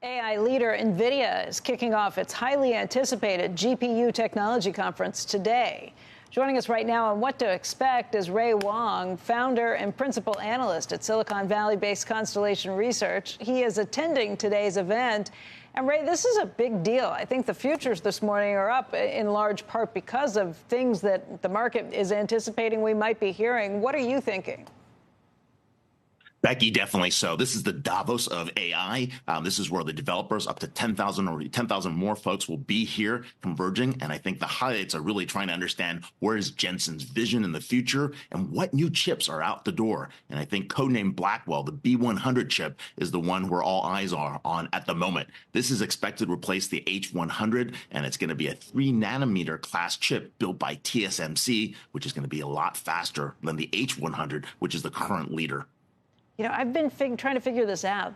AI leader Nvidia is kicking off its highly anticipated GPU technology conference today. Joining us right now on what to expect is Wang, founder and principal analyst at Silicon Valley-based Constellation Research. He is attending today's event. And Ray, this is a big deal. I think the futures this morning are up in large part because of things that the market is anticipating we might be hearing. What are you thinking? Becky, definitely so. This is the Davos of AI. This is where the developers, up to 10,000 or 10,000 more folks, will be here converging. And I think the highlights are really trying to understand where is Jensen's vision in the future and what new chips are out the door. And I think codenamed Blackwell, the B100 chip, is the one where all eyes are on at the moment. This is expected to replace the H100, and it's going to be a 3-nanometer class chip built by TSMC, which is going to be a lot faster than the H100, which is the current leader. You know, I've been trying to figure this out.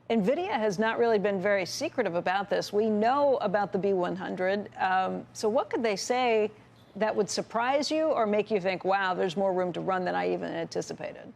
Nvidia has not really been very secretive about this. We know about the B100. So what could they say that would surprise you or make you think, wow, there's more room to run than I even anticipated?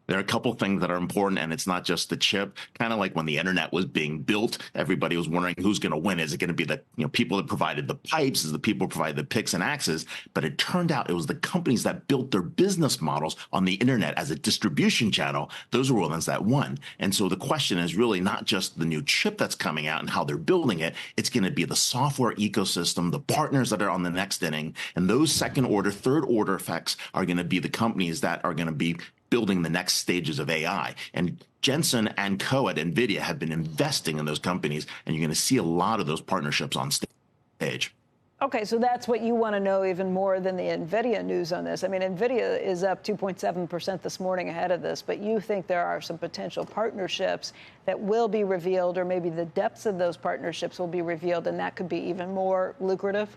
There are a couple things that are important, and it's not just the chip. Kind of like when the internet was being built, everybody was wondering who's going to win. Is it going to be the people that provided the pipes? Is the people who provided the picks and axes? But it turned out it was the companies that built their business models on the internet as a distribution channel. Those were the ones that won. And so the question is really not just the new chip that's coming out and how they're building it. It's going to be the software ecosystem, the partners that are on the next inning, and those second order, third order effects are going to be the companies that are going to be building the next stages of AI. And Jensen and co at Nvidia have been investing in those companies, and you're going to see a lot of those partnerships on stage. Okay, so that's what you want to know even more than the Nvidia news on this. I mean, Nvidia is up 2.7% this morning ahead of this, but you think there are some potential partnerships that will be revealed, or maybe the depths of those partnerships will be revealed, and that could be even more lucrative?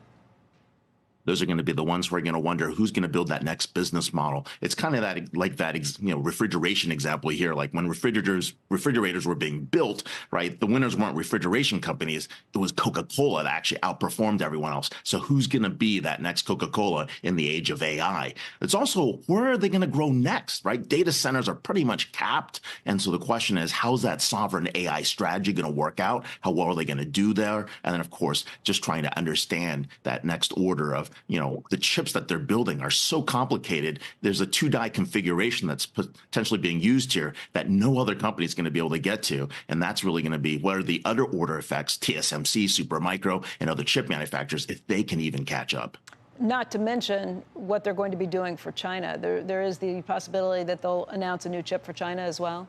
Those are going to be the ones where you're going to wonder who's going to build that next business model. It's kind of that like that, refrigeration example here. Like when refrigerators were being built, right? The winners weren't refrigeration companies. It was Coca-Cola that actually outperformed everyone else. So who's going to be that next Coca-Cola in the age of AI? It's also, where are they going to grow next, right? Data centers are pretty much capped. And so the question is, how's that sovereign AI strategy going to work out? How well are they going to do there? And then, of course, just trying to understand that next order of, the chips that they're building are so complicated. There's a 2-die configuration that's potentially being used here that no other company is going to be able to get to. And that's really going to be what are the other order effects, TSMC, Supermicro, and other chip manufacturers, if they can even catch up. Not to mention what they're going to be doing for China. There is the possibility that they'll announce a new chip for China as well.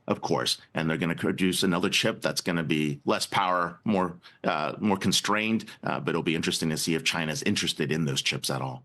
Of course, and they're going to produce another chip that's going to be less power, more constrained, but it'll be interesting to see if China's interested in those chips at all.